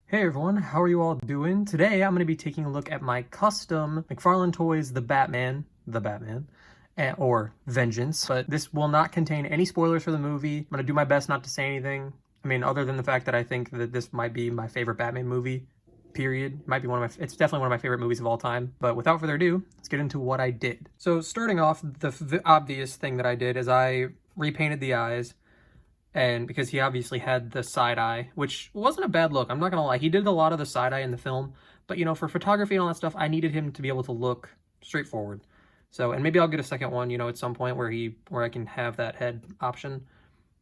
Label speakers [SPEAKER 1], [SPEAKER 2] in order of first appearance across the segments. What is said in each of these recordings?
[SPEAKER 1] Hey everyone, how are you all doing? Today I'm going to be taking a look at my custom McFarlane Toys The Batman, or Vengeance, but this will not contain any spoilers for the movie. I'm going to do my best not to say anything. I mean, other than the fact that I think that this might be my favorite Batman movie, period. Might be it's definitely one of my favorite movies of all time. But without further ado, let's get into what I did. So starting off, the obvious thing that I did is I repainted the eyes. And because he obviously had the side eye, which wasn't a bad look, I'm not gonna lie. He did a lot of the side eye in the film, but for photography and all that stuff, I needed him to be able to look straightforward. So, and maybe I'll get a second one, at some point where I can have that head option.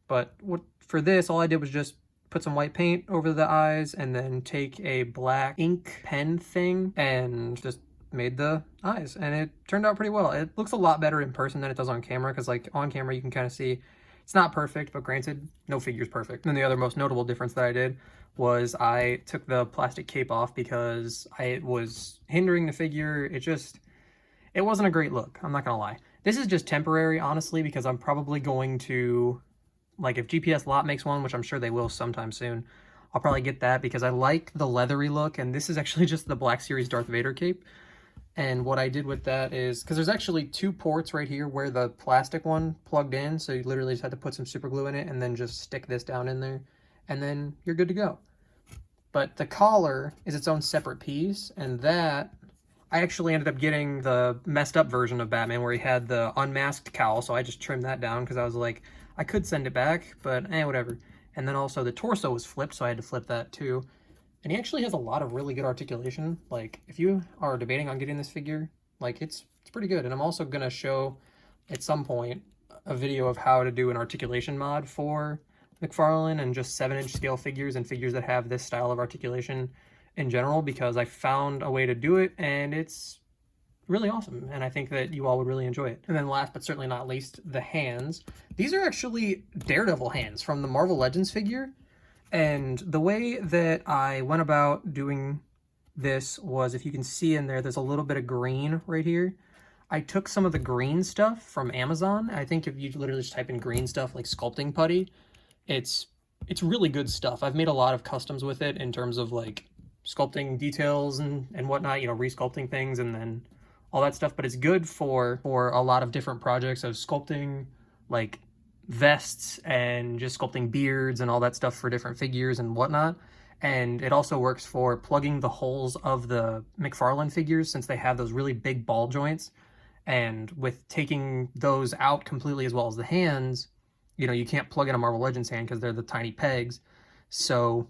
[SPEAKER 1] But for this, all I did was just put some white paint over the eyes and then take a black ink pen thing and just made the eyes, and it turned out pretty well. It looks a lot better in person than it does on camera, because like on camera you can kind of see it's not perfect, but granted, no figure's perfect. And the other most notable difference that I did was I took the plastic cape off because it was hindering the figure. It wasn't a great look, I'm not gonna lie. This is just temporary, honestly, because I'm probably going to, like, if GPS Lot makes one, which I'm sure they will sometime soon, I'll probably get that because I like the leathery look, and this is actually just the Black Series Darth Vader cape. And what I did with that is, because there's actually two ports right here where the plastic one plugged in, so you literally just had to put some super glue in it and then just stick this down in there, and then you're good to go. But the collar is its own separate piece, and that, I actually ended up getting the messed up version of Batman where he had the unmasked cowl, so I just trimmed that down because I was like, I could send it back, but whatever. And then also the torso was flipped, so I had to flip that too. And he actually has a lot of really good articulation. Like, if you are debating on getting this figure, like, it's pretty good. And I'm also going to show, at some point, a video of how to do an articulation mod for McFarlane and just 7-inch scale figures and figures that have this style of articulation in general, because I found a way to do it, and it's really awesome, and I think that you all would really enjoy it. And then last but certainly not least, the hands. These are actually Daredevil hands from the Marvel Legends figure. And the way that I went about doing this was, if you can see in there, there's a little bit of green right here. I took some of the green stuff from Amazon. I think if you literally just type in green stuff like sculpting putty, it's really good stuff. I've made a lot of customs with it in terms of like sculpting details and whatnot, resculpting things and then all that stuff. But it's good for a lot of different projects of sculpting, like vests and just sculpting beards and all that stuff for different figures and whatnot. And it also works for plugging the holes of the McFarlane figures, since they have those really big ball joints. And with taking those out completely, as well as the hands, you can't plug in a Marvel Legends hand because they're the tiny pegs. So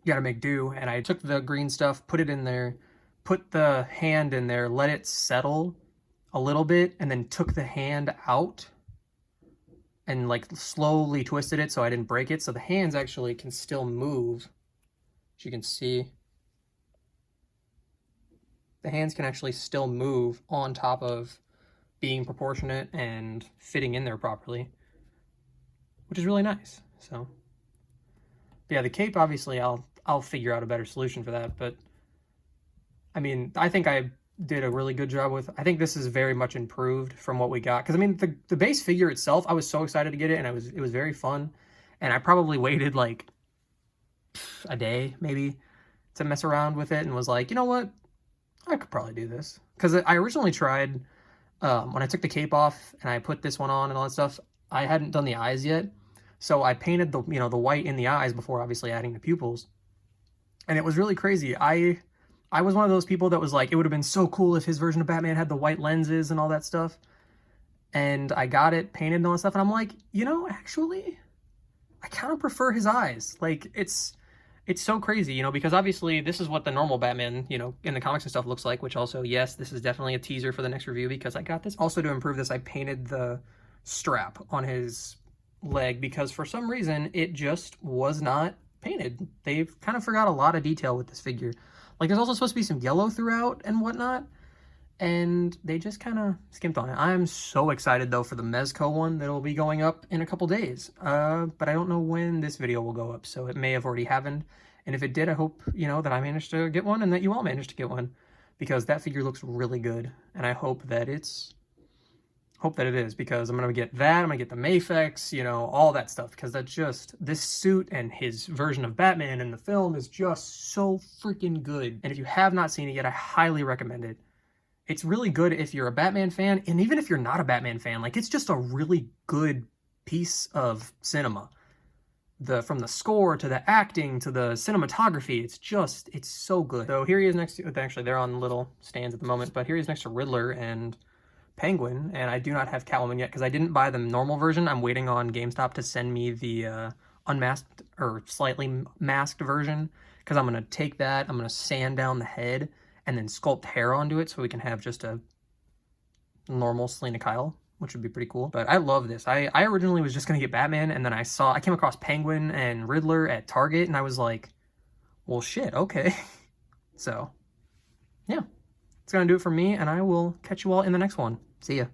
[SPEAKER 1] you got to make do. And I took the green stuff, put it in there, put the hand in there, let it settle a little bit, and then took the hand out and like slowly twisted it so I didn't break it. So the hands actually can still move. As you can see, the hands can actually still move on top of being proportionate and fitting in there properly, which is really nice. So yeah, the cape, obviously I'll figure out a better solution for that, but I mean, I think I did a really good job with. I think this is very much improved from what we got, because I mean the base figure itself, I was so excited to get it, and it was very fun, and I probably waited like a day maybe to mess around with it and was like, you know what, I could probably do this. Because I originally tried, when I took the cape off and I put this one on and all that stuff, I hadn't done the eyes yet, so I painted the the white in the eyes before obviously adding the pupils, and it was really crazy. I was one of those people that was like, it would have been so cool if his version of Batman had the white lenses and all that stuff. And I got it painted and all that stuff, and I'm like, actually, I kind of prefer his eyes. Like, it's so crazy, because obviously this is what the normal Batman, in the comics and stuff looks like, which also, yes, this is definitely a teaser for the next review because I got this. Also, to improve this, I painted the strap on his leg because for some reason it just was not painted. They've kind of forgot a lot of detail with this figure. Like, there's also supposed to be some yellow throughout and whatnot, and they just kind of skimped on it. I'm so excited, though, for the Mezco one that'll be going up in a couple days. But I don't know when this video will go up, so it may have already happened. And if it did, I hope, that I managed to get one and that you all managed to get one, because that figure looks really good, and I hope that it's Hope that it is, because I'm gonna get that, I'm gonna get the Mafex, you know, all that stuff, because that's just, this suit and his version of Batman in the film is just so freaking good. And if you have not seen it yet, I highly recommend it. It's really good if you're a Batman fan, and even if you're not a Batman fan, like, it's just a really good piece of cinema. From the score to the acting to the cinematography, it's so good. So here he is next to, actually they're on little stands at the moment, but here he is next to Riddler and Penguin, and I do not have Catwoman yet because I didn't buy the normal version. I'm waiting on GameStop to send me the unmasked or slightly masked version, because I'm going to take that, I'm going to sand down the head and then sculpt hair onto it so we can have just a normal Selena Kyle, which would be pretty cool. But I love this. I originally was just going to get Batman, and then I came across Penguin and Riddler at Target, and I was like, well, shit, okay. So, yeah. It's going to do it for me, and I will catch you all in the next one. See ya.